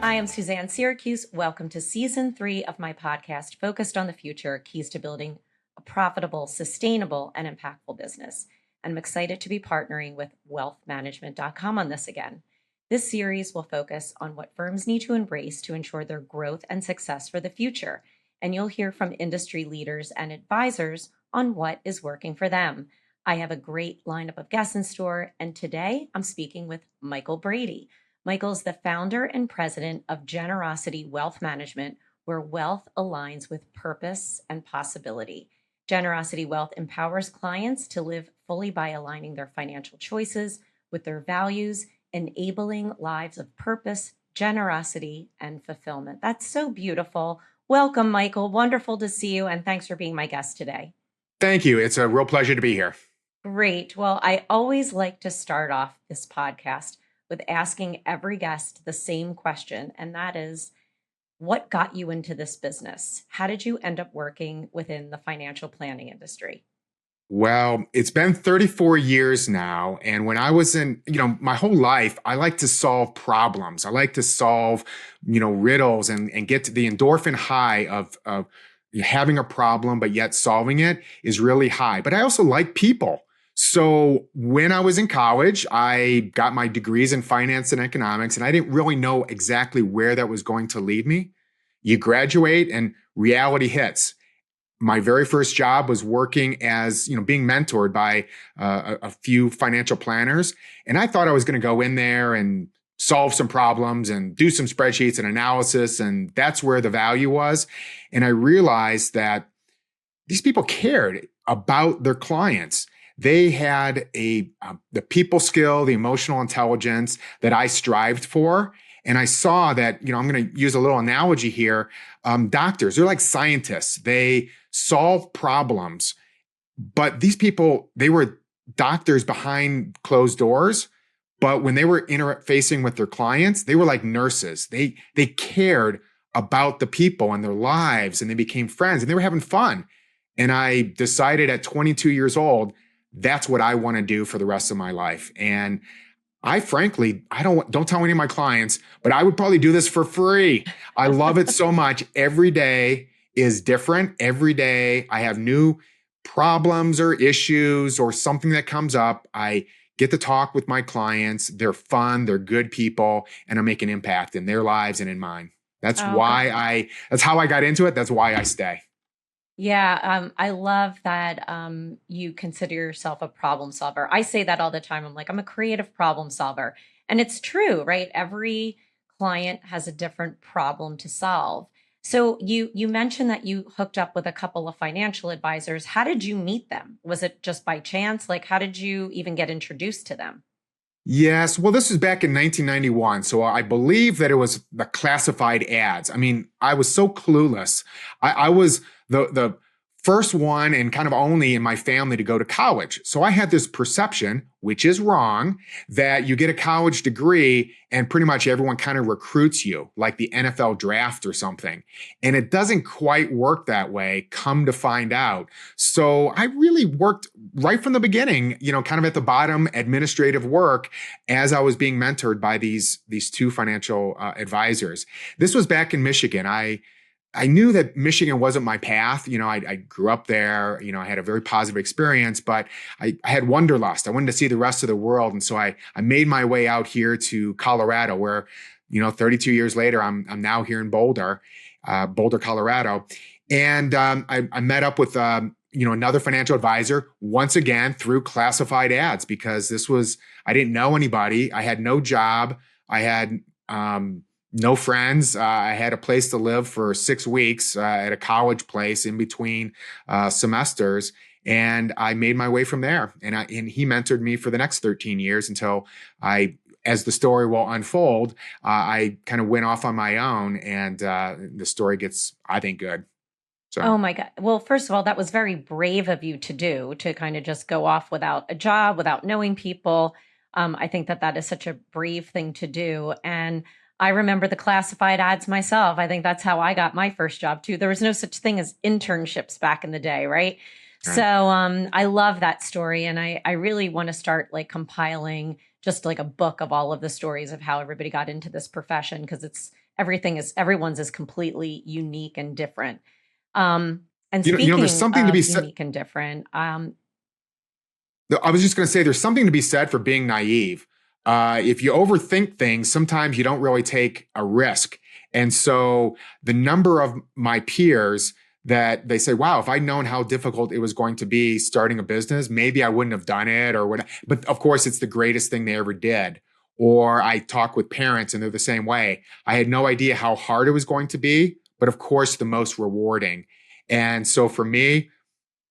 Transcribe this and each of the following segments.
I am Suzanne Siracuse. Welcome to season 3 of my podcast focused on the future, keys to building a profitable, sustainable, and impactful business. And I'm excited to be partnering with wealthmanagement.com on this again. This series will focus on what firms need to embrace to ensure their growth and success for the future. And you'll hear from industry leaders and advisors on what is working for them. I have a great lineup of guests in store, and today I'm speaking with Michael Brady. Michael is the founder and president of Generosity Wealth Management, where wealth aligns with purpose and possibility. Generosity Wealth empowers clients to live fully by aligning their financial choices with their values, enabling lives of purpose, generosity, and fulfillment. That's so beautiful. Welcome, Michael. Wonderful to see you, and thanks for being my guest today. Thank you. It's a real pleasure to be here. Great. Well, I always like to start off this podcast with asking every guest the same question, and that is, what got you into this business? How did you end up working within the financial planning industry? Well, it's been 34 years now. And when I was in, my whole life, I like to solve problems. I like to solve, riddles and get to the endorphin high of having a problem, but yet solving it is really high. But I also like people. So when I was in college, I got my degrees in finance and economics, and I didn't really know exactly where that was going to lead me. You graduate and reality hits. My very first job was working as, being mentored by a few financial planners. And I thought I was going to go in there and solve some problems and do some spreadsheets and analysis. And that's where the value was. And I realized that these people cared about their clients. They had the people skill, the emotional intelligence that I strived for. And I saw that, I'm going to use a little analogy here. Doctors, they're like scientists. They solve problems. But these people, they were doctors behind closed doors. But when they were interfacing with their clients, they were like nurses. They cared about the people and their lives, and they became friends, and they were having fun. And I decided at 22 years old, that's what I want to do for the rest of my life. And I frankly, don't tell any of my clients, but I would probably do this for free. I love it so much. Every day is different. Every day I have new problems or issues or something that comes up. I get to talk with my clients. They're fun. They're good people, and I make an impact in their lives and in mine. That's how I got into it. That's why I stay. Yeah, I love that you consider yourself a problem solver. I say that all the time. I'm like, I'm a creative problem solver. And it's true, right? Every client has a different problem to solve. So you mentioned that you hooked up with a couple of financial advisors. How did you meet them? Was it just by chance? Like, how did you even get introduced to them? Yes. Well, this was back in 1991. So I believe that it was the classified ads. I mean, I was so clueless. I was the first one and kind of only in my family to go to college. So I had this perception, which is wrong, that you get a college degree and pretty much everyone kind of recruits you like the NFL draft or something. And it doesn't quite work that way, come to find out. So I really worked right from the beginning, kind of at the bottom, administrative work, as I was being mentored by these two financial advisors. This was back in Michigan. I knew that Michigan wasn't my path. I grew up there. I had a very positive experience, but I had wanderlust. I wanted to see the rest of the world. And so I made my way out here to Colorado, where, 32 years later, I'm now here in Boulder, Colorado. And I met up with, another financial advisor, once again, through classified ads, because I didn't know anybody. I had no job. I had, no friends. I had a place to live for 6 weeks at a college place in between semesters. And I made my way from there. And he mentored me for the next 13 years until as the story will unfold, I kind of went off on my own, and the story gets, I think, good. So. Oh my God. Well, first of all, that was very brave of you to do, to kind of just go off without a job, without knowing people. I think that is such a brave thing to do. And I remember the classified ads myself. I think that's how I got my first job too. There was no such thing as internships back in the day, right? Right. So I love that story. And I really want to start like compiling just like a book of all of the stories of how everybody got into this profession, because everyone's is completely unique and different. And There's speaking something to be of said. unique and different, I was just going to say, there's something to be said for being naive. If you overthink things, sometimes you don't really take a risk. And so the number of my peers that they say, wow, if I'd known how difficult it was going to be starting a business, maybe I wouldn't have done it or what. But of course, it's the greatest thing they ever did. Or I talk with parents and they're the same way. I had no idea how hard it was going to be, but of course, the most rewarding. And so for me,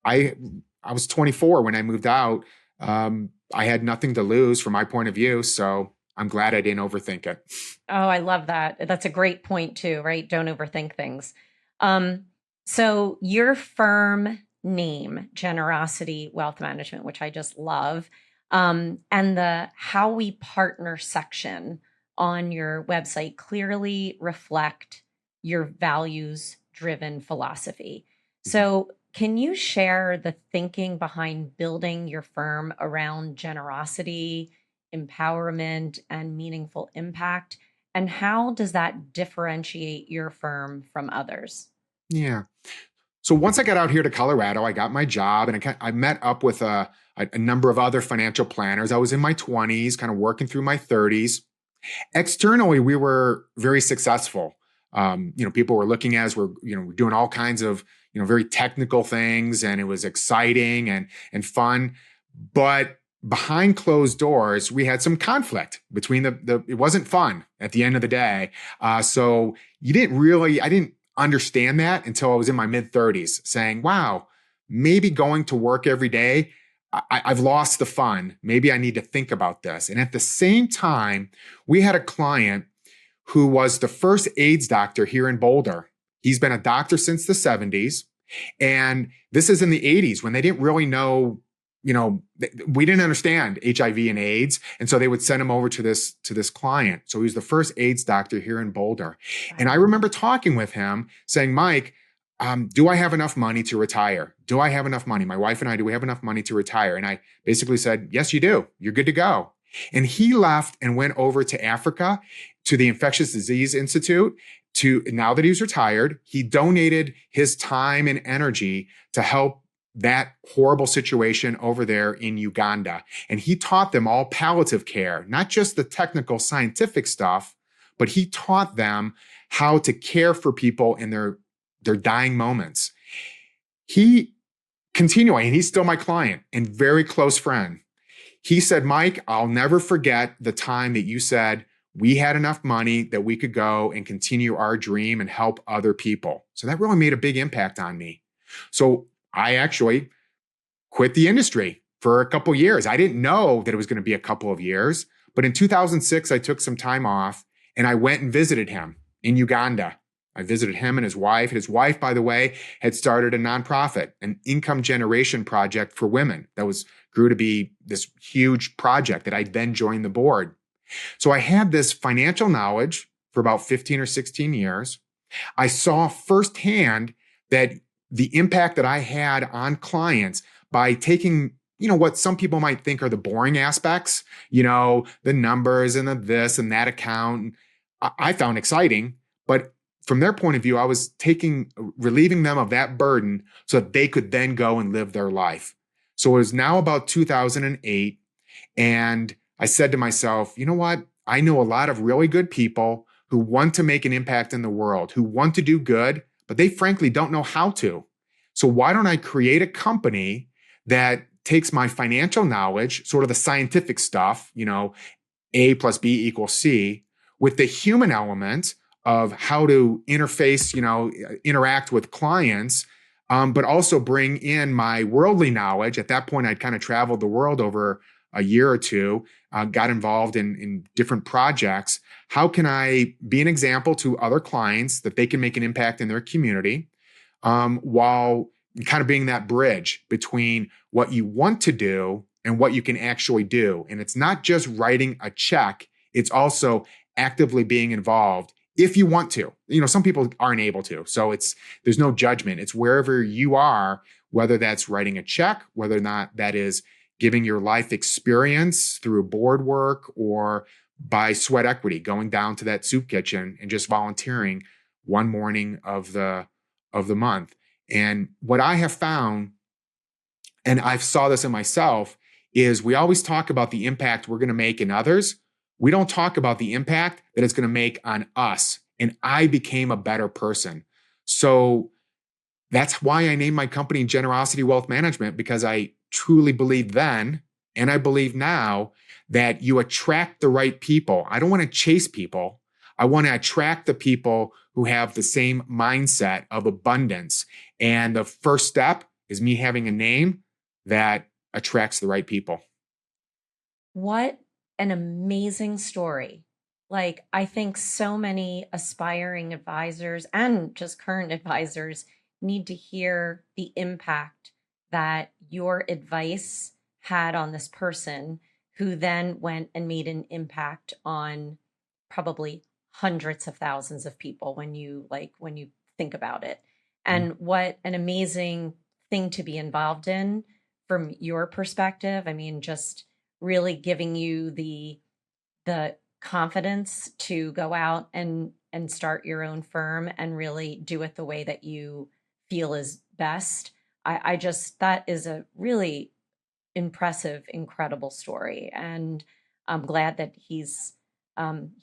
I I was 24 when I moved out. I had nothing to lose from my point of view, so I'm glad I didn't overthink it. oh, I love that. That's a great point too, right? Don't overthink things. Um, so your firm name, Generosity Wealth Management, which I just love, and the how we partner section on your website clearly reflect your values driven philosophy. So can you share the thinking behind building your firm around generosity, empowerment, and meaningful impact? And how does that differentiate your firm from others? Yeah. So once I got out here to Colorado, I got my job and I met up with a number of other financial planners. I was in my 20s, kind of working through my 30s. Externally, we were very successful. People were looking at us. We're doing all kinds of very technical things, and it was exciting and fun. But behind closed doors, we had some conflict between the. It wasn't fun at the end of the day. So I didn't understand that until I was in my mid 30s, saying, "Wow, maybe going to work every day." I've lost the fun. Maybe I need to think about this. And at the same time, we had a client who was the first AIDS doctor here in Boulder. He's been a doctor since the 70s. And this is in the 80s when they didn't really know, we didn't understand HIV and AIDS. And so they would send him over to this client. So he was the first AIDS doctor here in Boulder. And I remember talking with him saying, Mike, do I have enough money to retire? Do I have enough money? My wife and I, do we have enough money to retire? And I basically said, yes, you do. You're good to go. And he left and went over to Africa to the Infectious Disease Institute. Now that he was retired, he donated his time and energy to help that horrible situation over there in Uganda. And he taught them all palliative care, not just the technical scientific stuff, but he taught them how to care for people in their dying moments. He continuing, and he's still my client and very close friend. He said, Mike, I'll never forget the time that you said we had enough money that we could go and continue our dream and help other people. So that really made a big impact on me. So I actually quit the industry for a couple of years. I didn't know that it was going to be a couple of years, but in 2006, I took some time off and I went and visited him in Uganda. I visited him and his wife. His wife, by the way, had started a nonprofit, an income generation project for women that grew to be this huge project that I then joined the board. So I had this financial knowledge for about 15 or 16 years. I saw firsthand that the impact that I had on clients by taking, what some people might think are the boring aspects, the numbers and the this and that account, I found exciting, but from their point of view, I was relieving them of that burden so that they could then go and live their life. So it was now about 2008. And I said to myself, you know what? I know a lot of really good people who want to make an impact in the world, who want to do good, but they frankly don't know how to. So why don't I create a company that takes my financial knowledge, sort of the scientific stuff, A plus B equals C, with the human element of how to interface, interact with clients, but also bring in my worldly knowledge. At that point, I'd kind of traveled the world over a year or two, got involved in different projects. How can I be an example to other clients that they can make an impact in their community, while kind of being that bridge between what you want to do and what you can actually do? And it's not just writing a check, it's also actively being involved if you want to. Some people aren't able to. So there's no judgment. It's wherever you are, whether that's writing a check, whether or not that is giving your life experience through board work or by sweat equity, going down to that soup kitchen and just volunteering one morning of the month. And what I have found, and I saw this in myself, is we always talk about the impact we're going to make in others. We don't talk about the impact that it's going to make on us. And I became a better person. So that's why I named my company Generosity Wealth Management, because I truly believed then, and I believe now, that you attract the right people. I don't want to chase people. I want to attract the people who have the same mindset of abundance. And the first step is me having a name that attracts the right people. What an amazing story. Like, I think so many aspiring advisors and just current advisors need to hear the impact that your advice had on this person who then went and made an impact on probably hundreds of thousands of people when you think about it. And what an amazing thing to be involved in from your perspective. I mean, just really giving you the confidence to go out and start your own firm and really do it the way that you feel is best. I just that is a really impressive, incredible story, and I'm glad that he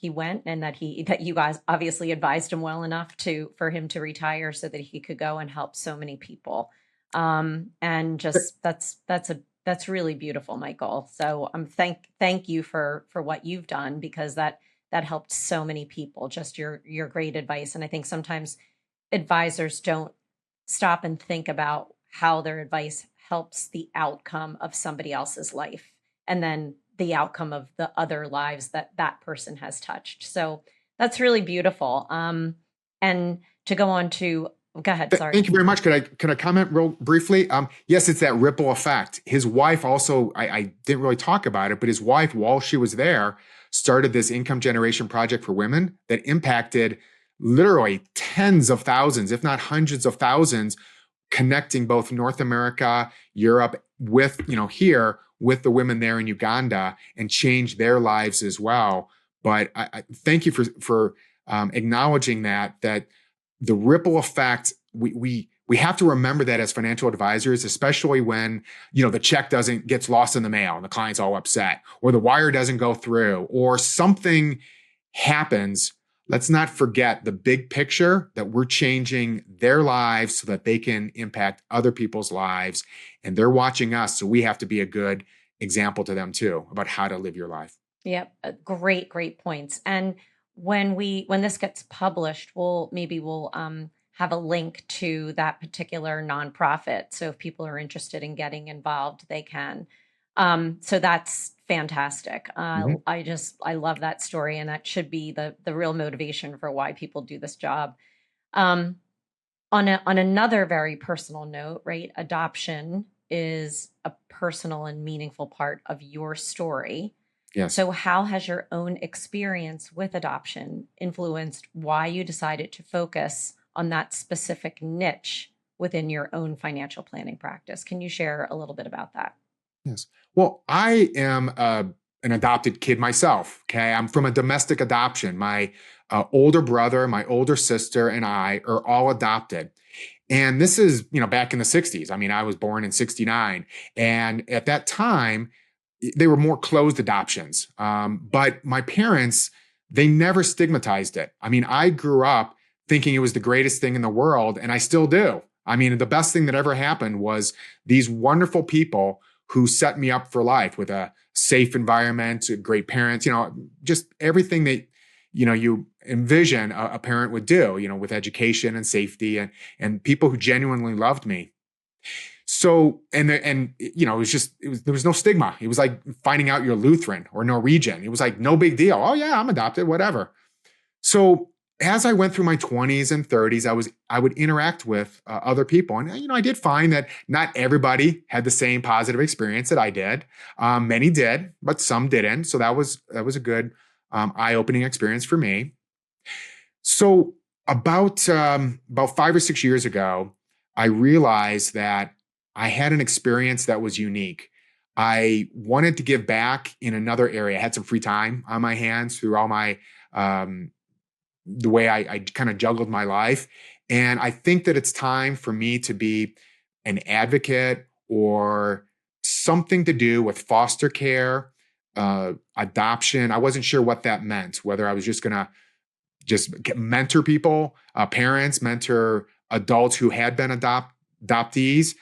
went and that you guys obviously advised him well enough to for him to retire so that he could go and help so many people. And just that's really beautiful, Michael. So thank you for what you've done, because that helped so many people. Just your great advice, and I think sometimes advisors don't stop and think about how their advice helps the outcome of somebody else's life and then the outcome of the other lives that that person has touched. So that's really beautiful. And to go on to, go ahead. Sorry. Thank you very much. Could I comment real briefly? Yes, it's that ripple effect. His wife also, I didn't really talk about it, but his wife, while she was there, started this income generation project for women that impacted literally tens of thousands, if not hundreds of thousands, connecting both North America, Europe with, here with the women there in Uganda, and change their lives as well. But I thank you for acknowledging that the ripple effect, we have to remember that as financial advisors, especially when, the check gets lost in the mail and the client's all upset, or the wire doesn't go through, or something happens. Let's not forget the big picture, that we're changing their lives so that they can impact other people's lives, and they're watching us. So we have to be a good example to them too about how to live your life. Yep. Great points. And when this gets published, we'll have a link to that particular nonprofit. So if people are interested in getting involved, they can. So that's fantastic. Mhm. I love that story, and that should be the real motivation for why people do this job. Um, on another very personal note, right? Adoption is a personal and meaningful part of your story. Yes. So, how has your own experience with adoption influenced why you decided to focus on that specific niche within your own financial planning practice? Can you share a little bit about that? Yes. Well, I am an adopted kid myself. Okay. I'm from a domestic adoption. My older brother, my older sister, and I are all adopted. And this is, back in the 60s. I mean, I was born in 69. And at that time, they were more closed adoptions. But my parents, they never stigmatized it. I mean, I grew up thinking it was the greatest thing in the world, and I still do. I mean, the best thing that ever happened was these wonderful people who set me up for life with a safe environment, great parents, just everything that, you envision a parent would do, with education and safety, and people who genuinely loved me. So, there was no stigma. It was like finding out you're Lutheran or Norwegian. It was like, no big deal. Oh yeah, I'm adopted, whatever. So as I went through my 20s and 30s, I would interact with other people, and I did find that not everybody had the same positive experience that I did. Many did, but some didn't. So that was a good eye-opening experience for me. So about 5 or 6 years ago, I realized that I had an experience that was unique. I wanted to give back in another area. I had some free time on my hands through all my, the way I kind of juggled my life. And I think that it's time for me to be an advocate or something to do with foster care, adoption. I wasn't sure what that meant, whether I was just going to mentor people, parents, mentor adults who had been adoptees.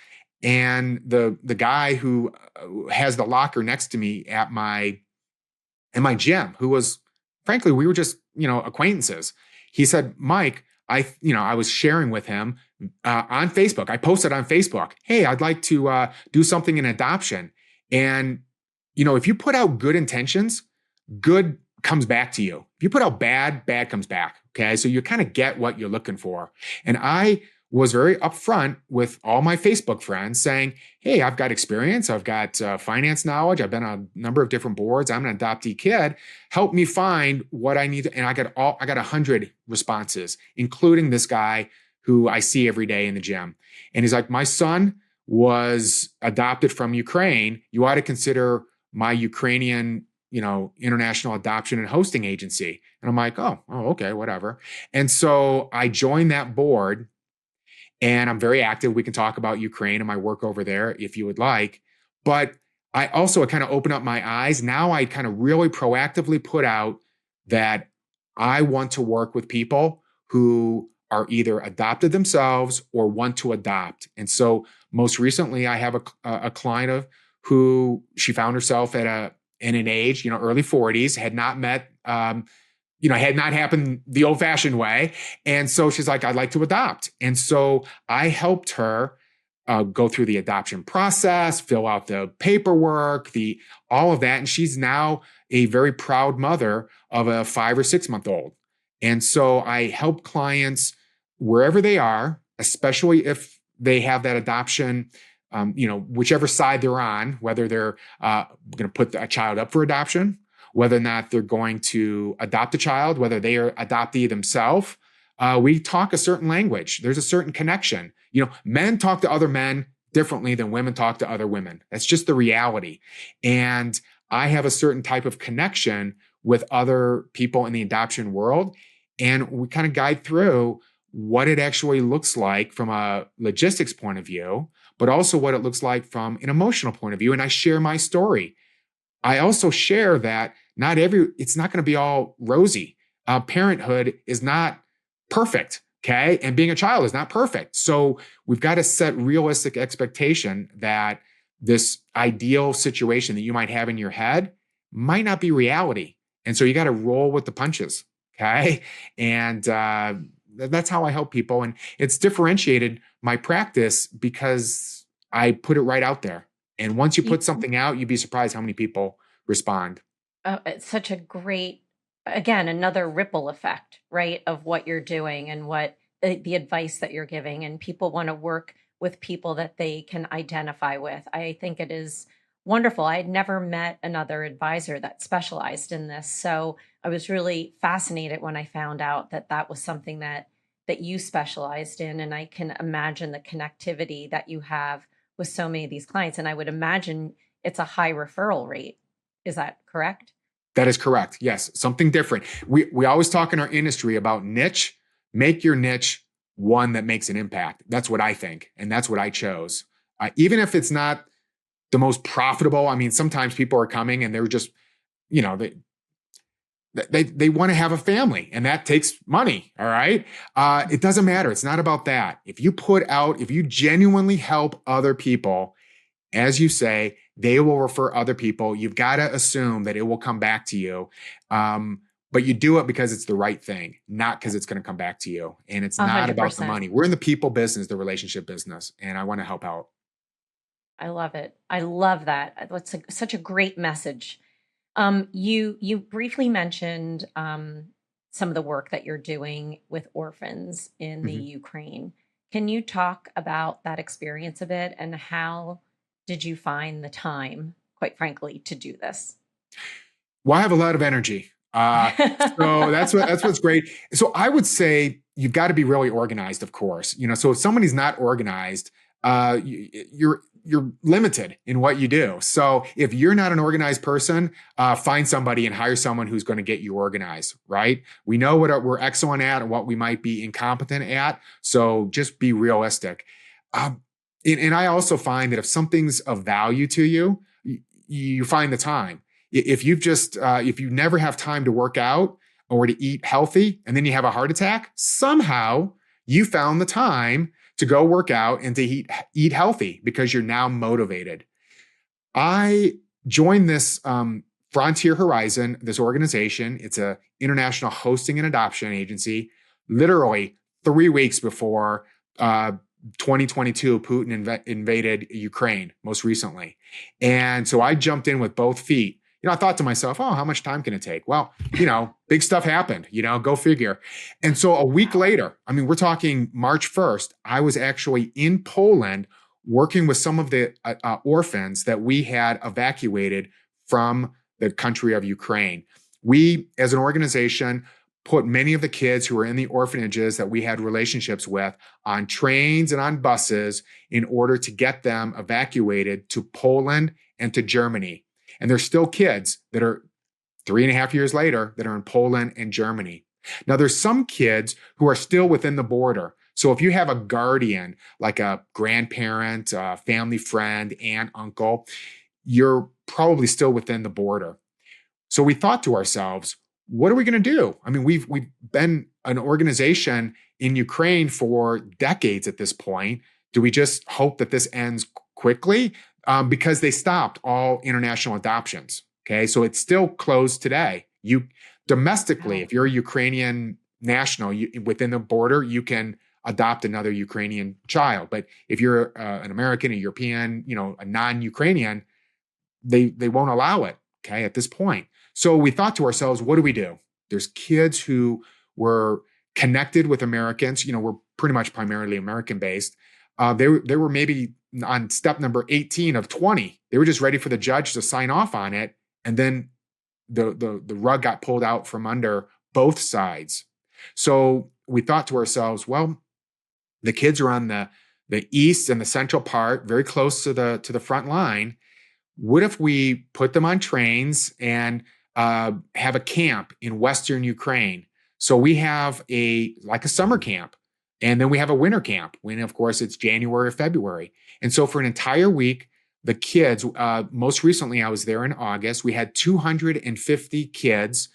And the guy who has the locker next to me at my in my gym, who was frankly, we were just acquaintances. He said, "Mike, I was sharing with him on Facebook. I posted on Facebook, hey, I'd like to do something in adoption. And if you put out good intentions, good comes back to you. If you put out bad, bad comes back. Okay. So you kind of get what you're looking for. And I was very upfront with all my Facebook friends saying, hey, I've got experience. I've got finance knowledge. I've been on a number of different boards. I'm an adoptee kid. Help me find what I need. And I got 100 responses, including this guy who I see every day in the gym. And he's like, my son was adopted from Ukraine. You ought to consider my Ukrainian international adoption and hosting agency. And I'm like, oh, okay, whatever. And so I joined that board and I'm very active. We can talk about Ukraine and my work over there if you would like. But I also kind of opened up my eyes. Now I kind of really proactively put out that I want to work with people who are either adopted themselves or want to adopt. And so most recently, I have a client of who she found herself in an age, early 40s, had not met, had not happened the old fashioned way. And so she's like, I'd like to adopt. And so I helped her go through the adoption process, fill out the paperwork, all of that. And she's now a very proud mother of a 5 or 6 month old. And so I help clients wherever they are, especially if they have that adoption, whichever side they're on, whether they're going to put a child up for adoption, whether or not they're going to adopt a child, whether they are adoptee themselves. We talk a certain language. There's a certain connection. Men talk to other men differently than women talk to other women. That's just the reality. And I have a certain type of connection with other people in the adoption world. And we kind of guide through what it actually looks like from a logistics point of view, but also what it looks like from an emotional point of view. And I share my story. I also share that it's not going to be all rosy. Parenthood is not perfect. Okay. And being a child is not perfect. So we've got to set realistic expectation that this ideal situation that you might have in your head might not be reality. And so you got to roll with the punches. Okay. And that's how I help people. And it's differentiated my practice because I put it right out there. And once you put something out, you'd be surprised how many people respond. It's such a great, again, another ripple effect, right, of what you're doing and what the advice that you're giving. And people want to work with people that they can identify with. I think it is wonderful. I had never met another advisor that specialized in this. So I was really fascinated when I found out that that was something that you specialized in. And I can imagine the connectivity that you have with so many of these clients. And I would imagine it's a high referral rate. Is that correct? That is correct. Yes, something different. We always talk in our industry about niche. Make your niche one that makes an impact. That's what I think, and that's what I chose. Even if it's not the most profitable. I mean, sometimes people are coming and they're just, they want to have a family, and that takes money. All right, it doesn't matter. It's not about that. If you genuinely help other people, as you say, they will refer other people. You've got to assume that it will come back to you. But you do it because it's the right thing, not because it's going to come back to you. And it's not 100%. about the money. We're in the people business, the relationship business, and I want to help out. I love it. I love that. That's such a great message. You briefly mentioned some of the work that you're doing with orphans in the Ukraine. Can you talk about that experience a bit, and how did you find the time, quite frankly, to do this? Well, I have a lot of energy. So that's what's great. So I would say you've got to be really organized, of course. So if somebody's not organized, you're limited in what you do. So if you're not an organized person, find somebody and hire someone who's going to get you organized, right? We know what we're excellent at and what we might be incompetent at. So just be realistic. Um, and I also find that if something's of value to you, you find the time. If you never have time to work out or to eat healthy, and then you have a heart attack, somehow you found the time to go work out and to eat healthy because you're now motivated. I joined this Frontier Horizon, this organization. It's a international hosting and adoption agency. Literally 3 weeks before 2022, Putin invaded Ukraine most recently. And so I jumped in with both feet. I thought to myself, oh, how much time can it take? Well, big stuff happened, go figure. And so a week later, we're talking March 1st, I was actually in Poland working with some of the orphans that we had evacuated from the country of Ukraine. We, as an organization, put many of the kids who were in the orphanages that we had relationships with on trains and on buses in order to get them evacuated to Poland and to Germany. And there's still kids that are 3.5 years later that are in Poland and Germany. Now, there's some kids who are still within the border. So if you have a guardian, like a grandparent, a family friend, aunt, uncle, you're probably still within the border. So we thought to ourselves, what are we going to do? We've been an organization in Ukraine for decades at this point. Do we just hope that this ends quickly? Because they stopped all international adoptions. Okay, so it's still closed today. You domestically, if you're a Ukrainian national, within the border, you can adopt another Ukrainian child. But if you're an American, a European, a non-Ukrainian, they won't allow it. Okay, at this point. So we thought to ourselves, what do we do? There's kids who were connected with Americans. We're pretty much primarily American based. They were maybe on step number 18 of 20. They were just ready for the judge to sign off on it. And then the rug got pulled out from under both sides. So we thought to ourselves, well, the kids are on the east and the central part, very close to the front line. What if we put them on trains and have a camp in Western Ukraine? So we have like a summer camp. And then we have a winter camp when, of course, it's January or February. And so for an entire week, the kids, most recently, I was there in August, we had 250 kids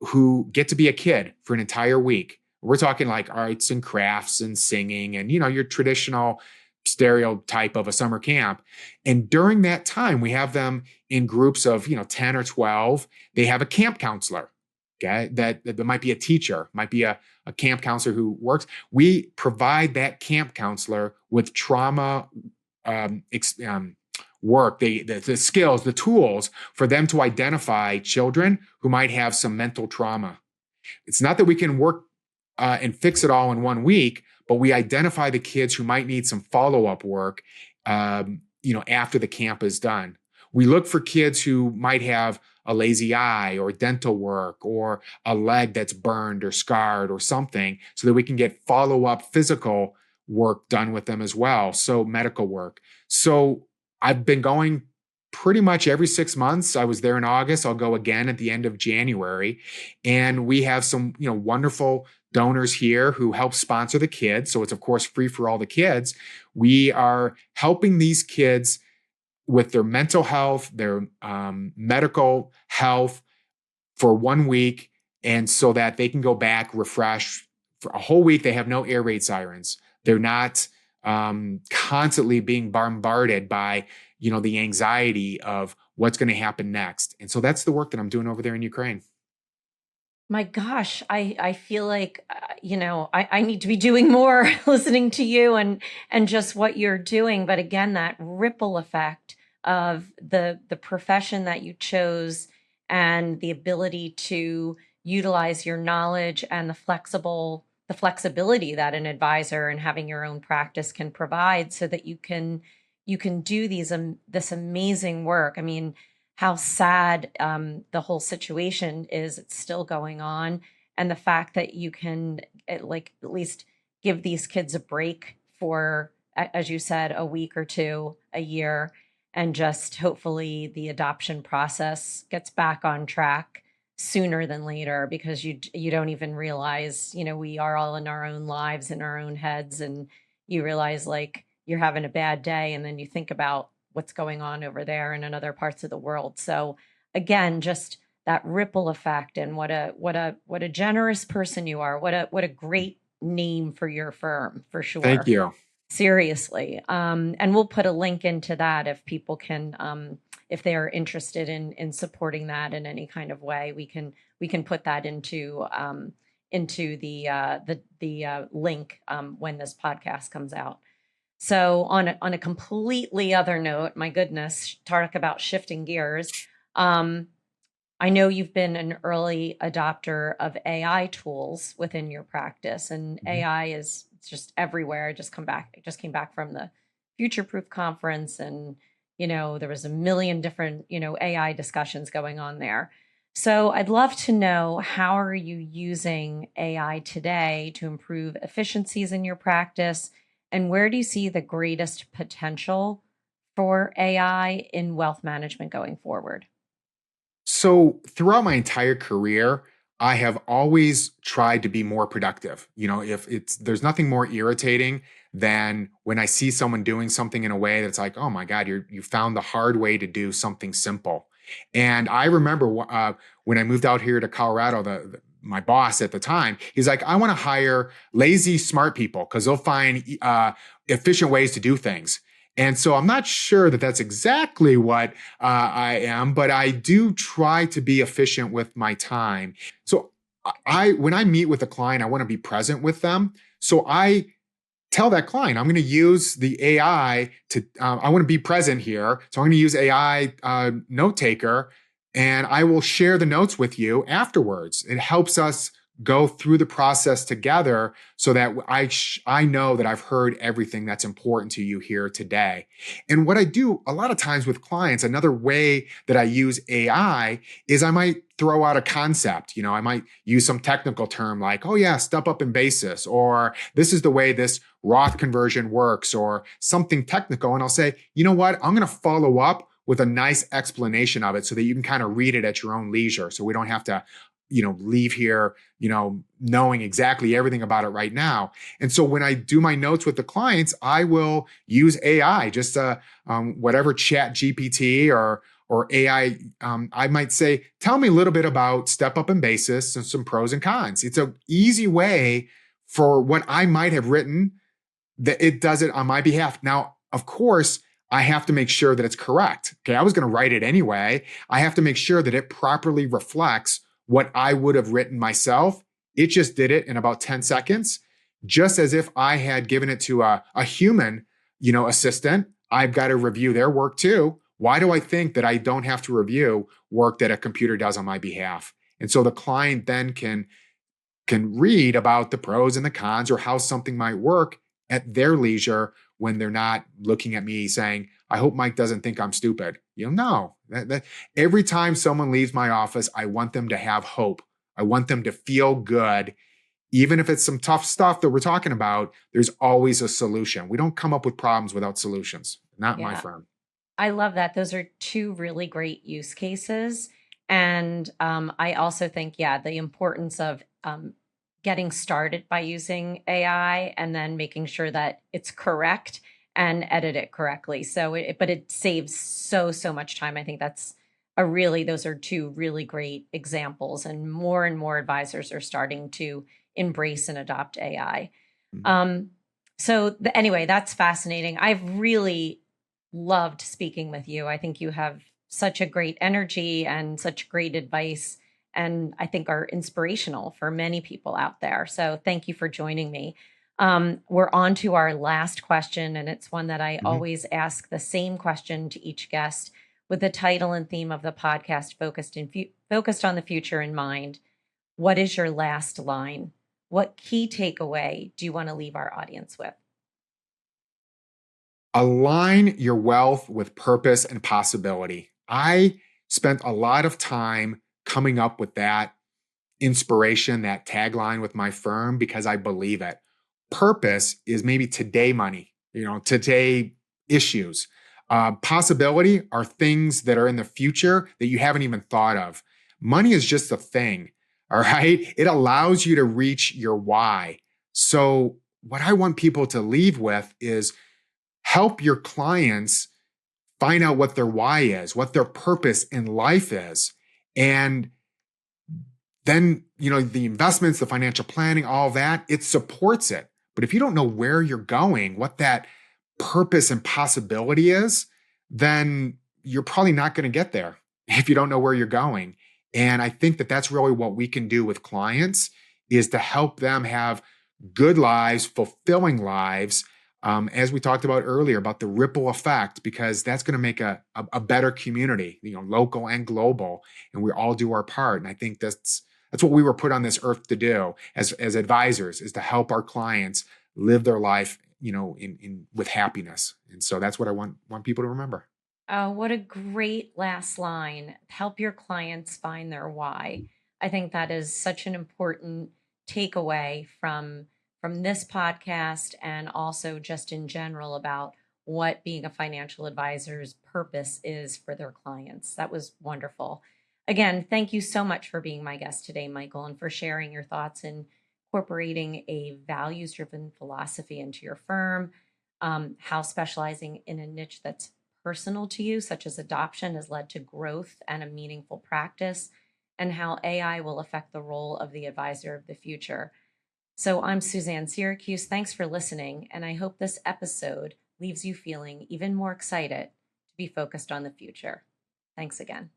who get to be a kid for an entire week. We're talking like arts and crafts and singing and, your traditional stereotype of a summer camp. And during that time, we have them in groups of, 10 or 12. They have a camp counselor. Okay, that might be a teacher, might be a camp counselor who works. We provide that camp counselor with trauma work, the skills, the tools for them to identify children who might have some mental trauma. It's not that we can work and fix it all in 1 week, but we identify the kids who might need some follow-up work, after the camp is done. We look for kids who might have a lazy eye or dental work or a leg that's burned or scarred or something so that we can get follow-up physical work done with them as well. So medical work. So I've been going pretty much every 6 months. I was there in August. I'll go again at the end of January. And we have some, wonderful donors here who help sponsor the kids. So it's, of course, free for all the kids. We are helping these kids with their mental health, their medical health for 1 week. And so that they can go back refreshed for a whole week. They have no air raid sirens. They're not constantly being bombarded by, the anxiety of what's going to happen next. And so that's the work that I'm doing over there in Ukraine. My gosh, I feel like, I need to be doing more listening to you and just what you're doing. But again, that ripple effect of the profession that you chose and the ability to utilize your knowledge and the flexibility that an advisor and having your own practice can provide so that you can do this amazing work. How sad the whole situation is. It's still going on. And the fact that you can at least give these kids a break for as you said, a week or two, a year, and just hopefully the adoption process gets back on track sooner than later, because you don't even realize, we are all in our own lives, in our own heads, and you realize like you're having a bad day, and then you think about what's going on over there and in other parts of the world. So again, just that ripple effect, and what a generous person you are. What a great name for your firm, for Thank sure. you. Seriously. And we'll put a link into that if people can, if they are interested in supporting that in any kind of way, we can put that into the link when this podcast comes out. So on a completely other note, my goodness, talk about shifting gears. Um, I know you've been an early adopter of AI tools within your practice, and Mhm. AI is it's just everywhere. I just came back from the Future Proof conference, and there was a million different AI discussions going on there. So I'd love to know, how are you using AI today to improve efficiencies in your practice, and where do you see the greatest potential for AI in wealth management going forward? So throughout my entire career, I have always tried to be more productive. If there's nothing more irritating than when I see someone doing something in a way that's like, oh my God, you found the hard way to do something simple. And I remember when I moved out here to Colorado, my boss at the time, he's like, I want to hire lazy, smart people because they'll find efficient ways to do things. And so I'm not sure that that's exactly what I am, but I do try to be efficient with my time. So when I meet with a client, I want to be present with them. So I tell that client, I'm going to use the AI to, I want to be present here. So I'm going to use AI note taker, and I will share the notes with you afterwards. It helps us go through the process together so that I know that I've heard everything that's important to you here today. And what I do a lot of times with clients, another way that I use AI is I might throw out a concept. I might use some technical term like, oh yeah, step up in basis, or this is the way this Roth conversion works, or something technical. And I'll say, you know what? I'm going to follow up with a nice explanation of it so that you can kind of read it at your own leisure. So we don't have to, leave here, knowing exactly everything about it right now. And so when I do my notes with the clients, I will use AI, just whatever Chat GPT or AI. I might say, tell me a little bit about step up and basis and some pros and cons. It's an easy way for what I might have written, that it does it on my behalf. Now, of course, I have to make sure that it's correct. Okay, I was going to write it anyway. I have to make sure that it properly reflects what I would have written myself. It just did it in about 10 seconds, just as if I had given it to a human, assistant. I've got to review their work too. Why do I think that I don't have to review work that a computer does on my behalf? And so the client then can read about the pros and the cons or how something might work at their leisure when they're not looking at me saying, I hope Mike doesn't think I'm stupid. No, every time someone leaves my office, I want them to have hope. I want them to feel good. Even if it's some tough stuff that we're talking about, there's always a solution. We don't come up with problems without solutions, not my Yeah. firm. I love that. Those are two really great use cases. And I also think, yeah, the importance of getting started by using AI and then making sure that it's correct and edit it correctly. But it saves so much time. I think those are two really great examples. And more advisors are starting to embrace and adopt AI. Mhm. Um, anyway, that's fascinating. I've really loved speaking with you. I think you have such a great energy and such great advice, and I think are inspirational for many people out there. So thank you for joining me. We're on to our last question, and it's one that I Mhm. always ask the same question to each guest, with the title and theme of the podcast focused on the future in mind. What is your last line? What key takeaway do you want to leave our audience with? Align your wealth with purpose and possibility. I spent a lot of time coming up with that inspiration, that tagline with my firm, because I believe it. Purpose is maybe today money. today issues. Possibility are things that are in the future that you haven't even thought of. Money is just a thing, all right? It allows you to reach your why. So, what I want people to leave with is help your clients find out what their why is, what their purpose in life is. And then, the investments, the financial planning, all that, it supports it. But if you don't know where you're going, what that purpose and possibility is, then you're probably not going to get there if you don't know where you're going. And I think that that's really what we can do with clients is to help them have good lives, fulfilling lives, as we talked about earlier, about the ripple effect, because that's going to make a better community, local and global, and we all do our part. And I think that's what we were put on this earth to do as advisors, is to help our clients live their life, in with happiness. And so that's what I want people to remember. Oh, what a great last line. Help your clients find their why. I think that is such an important takeaway from this podcast and also just in general about what being a financial advisor's purpose is for their clients. That was wonderful. Again, thank you so much for being my guest today, Michael, and for sharing your thoughts in incorporating a values driven philosophy into your firm, how specializing in a niche that's personal to you, such as adoption, has led to growth and a meaningful practice, and how AI will affect the role of the advisor of the future. So, I'm Suzanne Siracuse. Thanks for listening, and I hope this episode leaves you feeling even more excited to be focused on the future. Thanks again.